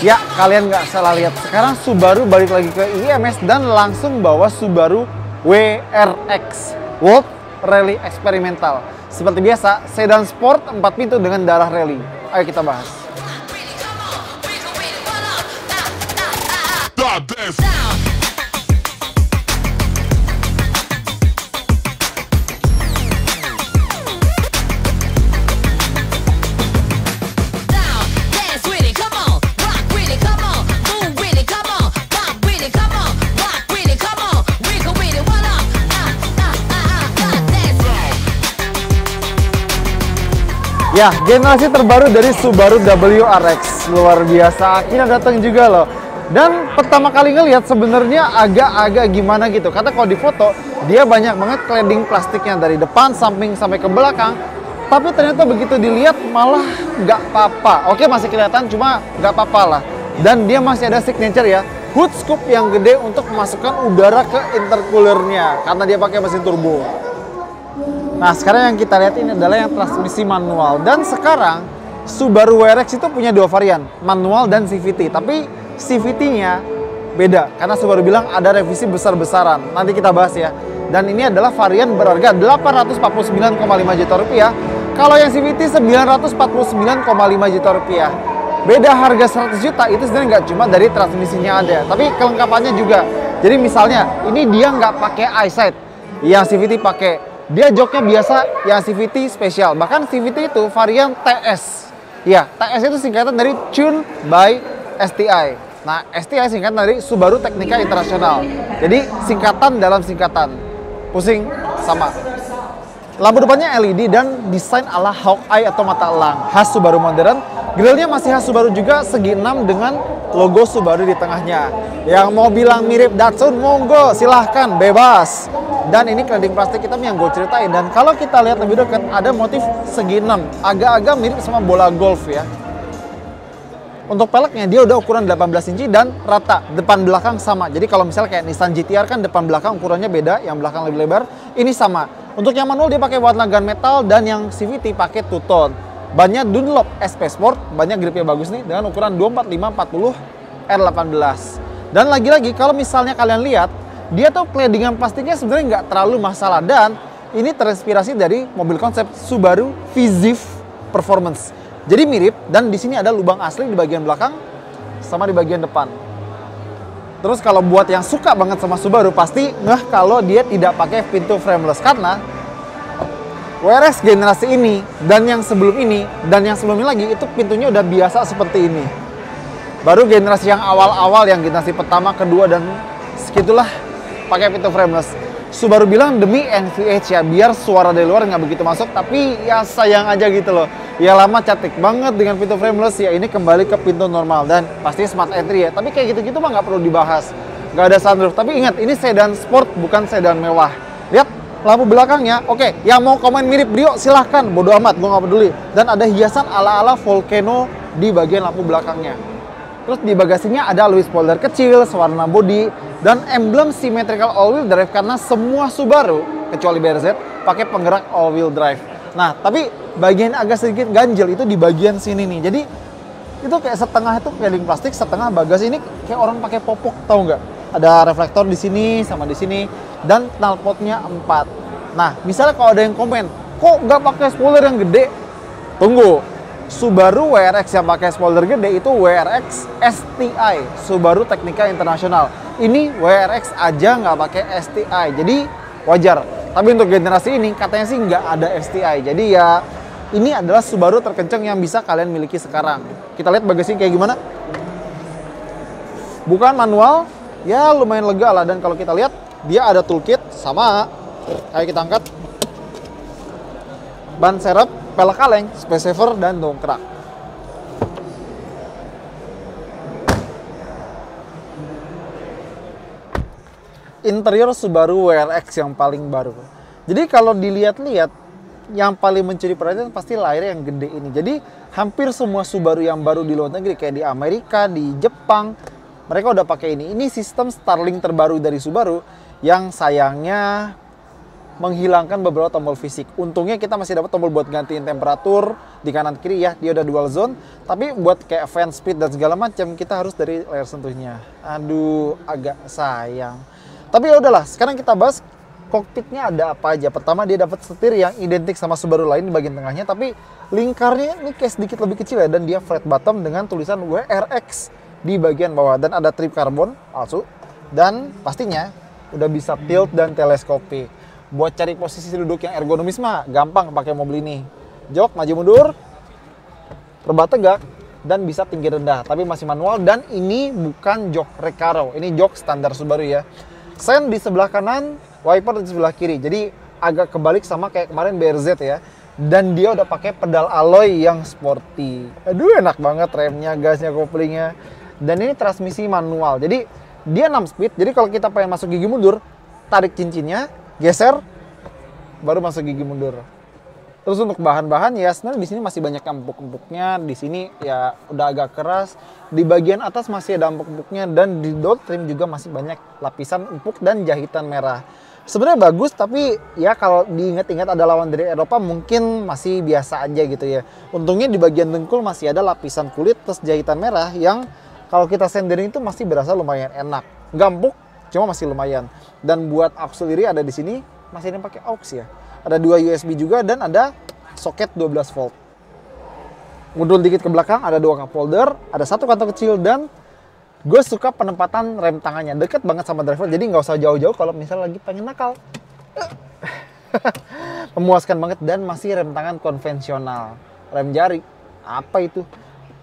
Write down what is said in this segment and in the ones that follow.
Ya, kalian nggak salah lihat. Sekarang Subaru balik lagi ke IMS dan langsung bawa Subaru WRX, World Rally Experimental. Seperti biasa, sedan sport 4 pintu dengan darah rally. Ayo kita bahas. Ya, generasi terbaru dari Subaru WRX. Luar biasa, akhirnya datang juga loh. Dan pertama kali ngelihat sebenarnya agak-agak gimana gitu. Karena kalau di foto, dia banyak banget cladding plastiknya dari depan, samping, sampai ke belakang. Tapi ternyata begitu dilihat malah nggak apa-apa. Oke, masih kelihatan, cuma nggak apa-apa lah. Dan dia masih ada signature ya, hood scoop yang gede untuk memasukkan udara ke intercoolernya. Karena dia pakai mesin turbo. Nah, sekarang yang kita lihat ini adalah yang transmisi manual. Dan sekarang Subaru WRX itu punya dua varian, manual dan CVT. Tapi CVT-nya beda, karena Subaru bilang ada revisi besar-besaran. Nanti kita bahas ya. Dan ini adalah varian berharga 849,5 juta rupiah. Kalau yang CVT 949,5 juta rupiah. Beda harga 100 juta itu sebenarnya nggak cuma dari transmisinya ada, tapi kelengkapannya juga. Jadi misalnya, ini dia nggak pakai eyesight, yang CVT pakai. Dia joknya biasa, yang CVT spesial. Bahkan CVT itu varian TS. Ya, TS itu singkatan dari Tune by STI. Nah, STI singkatan dari Subaru Teknika Internasional. Jadi, singkatan dalam singkatan. Pusing sama. Lampu depannya LED dan desain ala Hawkeye atau mata elang. Khas Subaru modern. Grillnya masih khas Subaru juga, segi 6 dengan logo Subaru di tengahnya. Yang mau bilang mirip Datsun, monggo, silahkan, bebas. Dan ini cladding plastik hitam yang gue ceritain. Dan kalau kita lihat lebih dekat, ada motif segi 6. Agak-agak mirip sama bola golf ya. Untuk peleknya dia udah ukuran 18 inci dan rata, depan belakang sama. Jadi kalau misalnya kayak Nissan GT-R kan depan belakang ukurannya beda, yang belakang lebih lebar, ini sama. Untuk yang manual dia pakai warna gunmetal dan yang CVT pakai two-tone. Bannya Dunlop SP Sport, banyak gripnya bagus nih dengan ukuran 245/40 R18. Dan lagi-lagi kalau misalnya kalian lihat, dia tuh claddingan plastiknya sebenarnya nggak terlalu masalah dan ini terinspirasi dari mobil konsep Subaru Vizif Performance. Jadi mirip dan di sini ada lubang asli di bagian belakang sama di bagian depan. Terus kalau buat yang suka banget sama Subaru pasti ngeh kalau dia tidak pakai pintu frameless karena WRX generasi ini dan yang sebelum ini dan yang sebelumnya lagi itu pintunya udah biasa seperti ini. Baru generasi yang awal-awal yang generasi pertama, kedua dan segitulah pakai pintu frameless. Subaru bilang demi NVH ya, biar suara dari luar nggak begitu masuk, tapi ya sayang aja gitu loh. Ya lama cantik banget dengan pintu frameless, ya ini kembali ke pintu normal dan pasti smart entry ya. Tapi kayak gitu-gitu mah nggak perlu dibahas, nggak ada sunroof. Tapi ingat ini sedan sport bukan sedan mewah. Lihat lampu belakangnya, oke. Yang mau komen mirip Brio silahkan, bodo amat, gue nggak peduli. Dan ada hiasan ala-ala Volcano di bagian lampu belakangnya. Terus di bagasinya ada alloy spoiler kecil, sewarna bodi, dan emblem symmetrical all-wheel drive karena semua Subaru, kecuali BRZ, pakai penggerak all-wheel drive. Nah, tapi bagian agak sedikit ganjel itu di bagian sini nih. Jadi, itu kayak setengah itu cladding plastik, setengah bagasi ini kayak orang pakai popok, tahu nggak? Ada reflektor di sini, sama di sini, dan knalpotnya 4. Nah, misalnya kalau ada yang komen, kok nggak pakai spoiler yang gede? Tunggu. Subaru WRX yang pakai spoiler gede itu WRX STI, Subaru Teknika Internasional. Ini WRX aja nggak pakai STI, jadi wajar. Tapi untuk generasi ini katanya sih nggak ada STI. Jadi ya ini adalah Subaru terkencang yang bisa kalian miliki sekarang. Kita lihat bagasinya kayak gimana. Bukan manual, ya lumayan lega lah. Dan kalau kita lihat dia ada toolkit sama. Ayo kita angkat. Ban serep, pelek kaleng, space saver, dan dongkrak. Interior Subaru WRX yang paling baru. Jadi kalau dilihat-lihat, yang paling mencuri perhatian pasti layar yang gede ini. Jadi hampir semua Subaru yang baru di luar negeri, kayak di Amerika, di Jepang, mereka udah pakai ini. Ini sistem Starlink terbaru dari Subaru, yang sayangnya menghilangkan beberapa tombol fisik. Untungnya kita masih dapat tombol buat gantiin temperatur di kanan kiri ya, dia udah dual zone. Tapi buat kayak fan speed dan segala macam kita harus dari layar sentuhnya. Aduh, agak sayang. Tapi ya udahlah, sekarang kita bahas kokpitnya ada apa aja. Pertama dia dapat setir yang identik sama Subaru lain di bagian tengahnya, tapi lingkarnya ini kayak sedikit lebih kecil ya, dan dia flat bottom dengan tulisan WRX di bagian bawah, dan ada trip karbon palsu, dan pastinya udah bisa tilt dan teleskopik. Buat cari posisi duduk yang ergonomis mah gampang pakai mobil ini. Jok maju mundur, rebah tegak, dan bisa tinggi rendah, tapi masih manual. Dan ini bukan jok Recaro, ini jok standar Subaru ya. Sen di sebelah kanan, wiper di sebelah kiri, jadi agak kebalik sama kayak kemarin BRZ ya. Dan dia udah pakai pedal alloy yang sporty. Aduh, enak banget remnya, gasnya, koplingnya. Dan ini transmisi manual, jadi dia 6 speed. Jadi kalau kita pengen masuk gigi mundur, tarik cincinnya, geser, baru masuk gigi mundur. Terus untuk bahan-bahan ya sebenarnya di sini masih banyak empuk-empuknya. Di sini ya udah agak keras. Di bagian atas masih ada empuk-empuknya, dan di door trim juga masih banyak lapisan empuk dan jahitan merah. Sebenarnya bagus, tapi ya kalau diingat-ingat ada lawan dari Eropa mungkin masih biasa aja gitu ya. Untungnya di bagian dengkul masih ada lapisan kulit plus jahitan merah yang kalau kita sendiri itu masih berasa lumayan enak. Nggak empuk, cuma masih lumayan. Dan buat auxiliary ada di sini masih ada yang pakai aux ya. Ada 2 USB juga dan ada soket 12 volt. Mundur dikit ke belakang ada 2 cup holder, ada 1 kantong kecil, dan gue suka penempatan rem tangannya deket banget sama driver, jadi nggak usah jauh-jauh kalau misalnya lagi pengen nakal. Memuaskan banget, dan masih rem tangan konvensional, rem jari. Apa itu?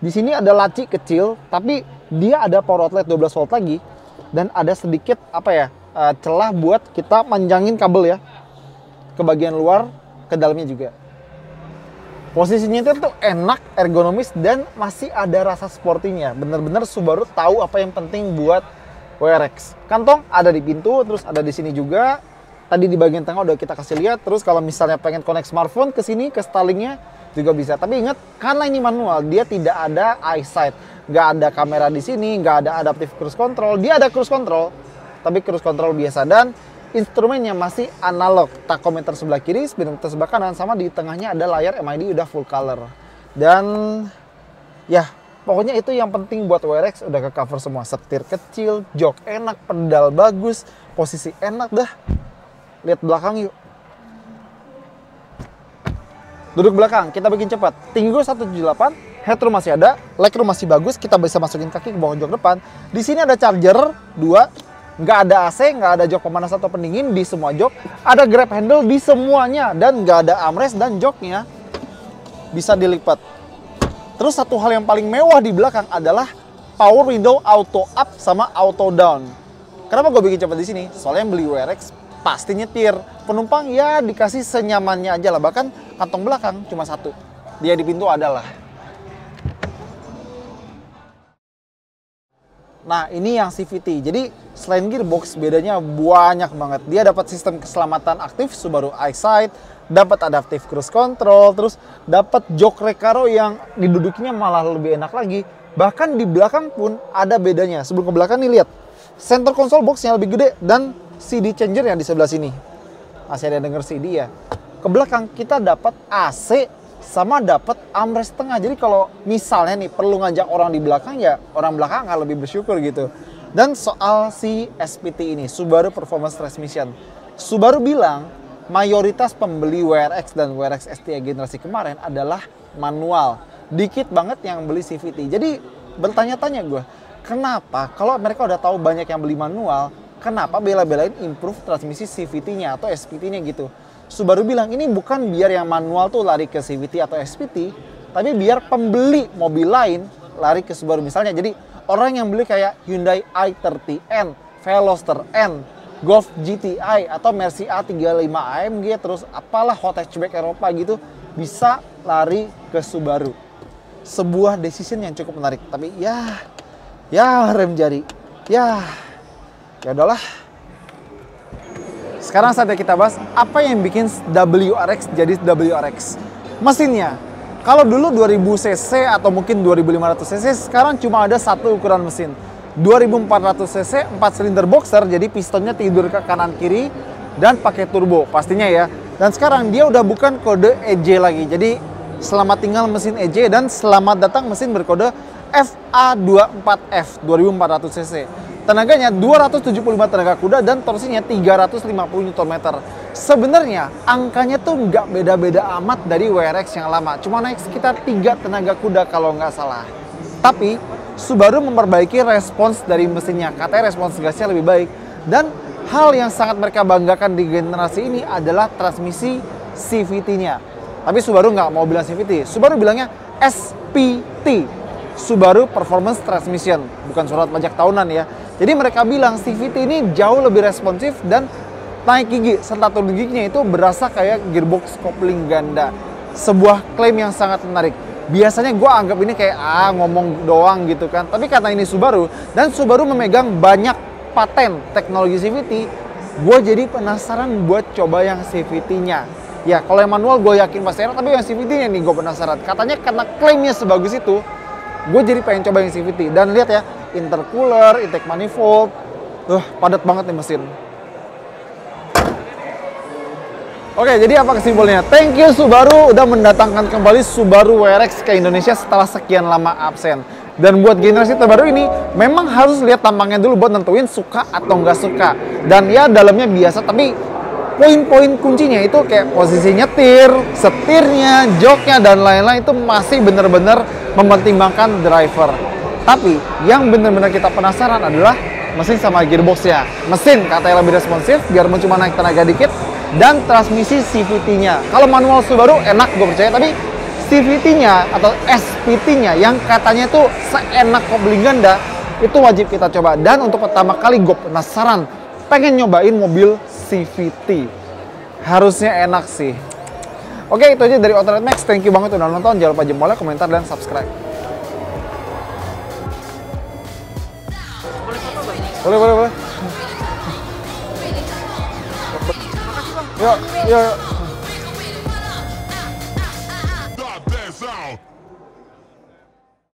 Di sini ada laci kecil, tapi dia ada power outlet 12 volt lagi, dan ada sedikit apa ya, celah buat kita manjangin kabel ya ke bagian luar, ke dalamnya juga. Posisinya itu tuh enak, ergonomis, dan masih ada rasa sportinya. Bener-bener Subaru tahu apa yang penting buat WRX. Kantong ada di pintu, terus ada di sini juga. Tadi di bagian tengah udah kita kasih lihat. Terus kalau misalnya pengen connect smartphone ke sini, ke Starlink-nya juga bisa. Tapi ingat, karena ini manual, dia tidak ada eyesight. Nggak ada kamera di sini, nggak ada adaptive cruise control. Dia ada cruise control, tapi cruise control biasa. Dan instrumennya masih analog, tachometer sebelah kiri, speedometer sebelah kanan, sama di tengahnya ada layar MID udah full color. Dan ya pokoknya itu yang penting buat WRX, udah ke cover semua. Setir kecil, jok enak, pedal bagus, posisi enak dah. Lihat belakang yuk. Duduk belakang, kita bikin cepat. Tinggi gue 178, headroom masih ada, legroom masih bagus, kita bisa masukin kaki ke bawah jok depan. Di sini ada charger 2. Nggak ada AC, nggak ada jok pemanas atau pendingin di semua jok. Ada grab handle di semuanya, dan nggak ada armrest, dan joknya bisa dilipat. Terus satu hal yang paling mewah di belakang adalah power window auto up sama auto down. Kenapa gue bikin cepat di sini? Soalnya yang beli WRX pasti nyetir. Penumpang ya dikasih senyamannya aja lah. Bahkan kantong belakang cuma 1. Dia di pintu adalah. Nah, ini yang CVT. Jadi selain gearbox, bedanya banyak banget. Dia dapat sistem keselamatan aktif Subaru EyeSight, dapat adaptive cruise control, terus dapat jok Recaro yang didudukinya malah lebih enak lagi. Bahkan di belakang pun ada bedanya. Sebelum ke belakang nih, lihat. Center console box-nya lebih gede, dan CD changer yang di sebelah sini. Masih ada denger CD ya. Ke belakang kita dapat AC sama dapat armrest tengah. Jadi kalau misalnya nih perlu ngajak orang di belakang, ya orang belakang akan lebih bersyukur gitu. Dan soal si SPT ini, Subaru Performance Transmission, Subaru bilang mayoritas pembeli WRX dan WRX ST generasi kemarin adalah manual. Dikit banget yang beli CVT. Jadi bertanya-tanya gue, kenapa kalau mereka udah tahu banyak yang beli manual, kenapa bela-belain improve transmisi CVT-nya atau SPT-nya gitu? Subaru bilang ini bukan biar yang manual tuh lari ke CVT atau SPT, tapi biar pembeli mobil lain lari ke Subaru. Misalnya, jadi orang yang beli kayak Hyundai i30N, Veloster N, Golf GTI, atau Mercy A35 AMG, terus apalah hot hatchback Eropa gitu, bisa lari ke Subaru. Sebuah decision yang cukup menarik, tapi ya rem jari, ya udahlah. Sekarang saatnya kita bahas apa yang bikin WRX jadi WRX. Mesinnya, kalau dulu 2000 cc atau mungkin 2500 cc, sekarang cuma ada satu ukuran mesin. 2400 cc 4 silinder boxer, jadi pistonnya tidur ke kanan kiri, dan pakai turbo pastinya ya. Dan sekarang dia udah bukan kode EJ lagi. Jadi selamat tinggal mesin EJ dan selamat datang mesin berkode FA24F 2400 cc. Tenaganya 275 tenaga kuda dan torsinya 350 Nm. Sebenarnya angkanya tuh nggak beda-beda amat dari WRX yang lama, cuma naik sekitar 3 tenaga kuda kalau nggak salah. Tapi Subaru memperbaiki respons dari mesinnya, katanya respons gasnya lebih baik. Dan hal yang sangat mereka banggakan di generasi ini adalah transmisi CVT-nya. Tapi Subaru nggak mau bilang CVT, Subaru bilangnya SPT, Subaru Performance Transmission, bukan surat pajak tahunan ya. Jadi mereka bilang CVT ini jauh lebih responsif dan naik gigi serta turun giginya itu berasa kayak gearbox kopling ganda. Sebuah klaim yang sangat menarik. Biasanya gue anggap ini kayak ngomong doang gitu kan. Tapi karena ini Subaru dan Subaru memegang banyak paten teknologi CVT, gue jadi penasaran buat coba yang CVT-nya. Ya kalau yang manual gue yakin pasti enak, tapi yang CVT-nya nih gue penasaran. Katanya karena klaimnya sebagus itu, gue jadi pengen coba yang CVT. Dan lihat ya, intercooler, intake manifold, padat banget nih mesin. Oke, jadi apa kesimpulannya? Thank you Subaru udah mendatangkan kembali Subaru WRX ke Indonesia setelah sekian lama absen. Dan buat generasi terbaru ini, memang harus lihat tampangnya dulu buat nentuin suka atau nggak suka. Dan ya dalamnya biasa, tapi poin-poin kuncinya itu kayak posisi nyetir, setirnya, joknya, dan lain-lain itu masih bener-bener mempertimbangkan driver. Tapi yang bener-bener kita penasaran adalah mesin sama gearboxnya. Mesin katanya lebih responsif, biar cuma naik tenaga dikit, dan transmisi CVT-nya. Kalau manual Subaru enak, gue percaya, tapi CVT-nya atau SPT-nya yang katanya tuh seenak kopling ganda, itu wajib kita coba. Dan untuk pertama kali gue penasaran, pengen nyobain mobil CVT. Harusnya enak sih. Oke, itu aja dari Autored Max. Thank you banget udah nonton. Jangan lupa jempolnya, komentar, dan subscribe. Boleh. Yuk.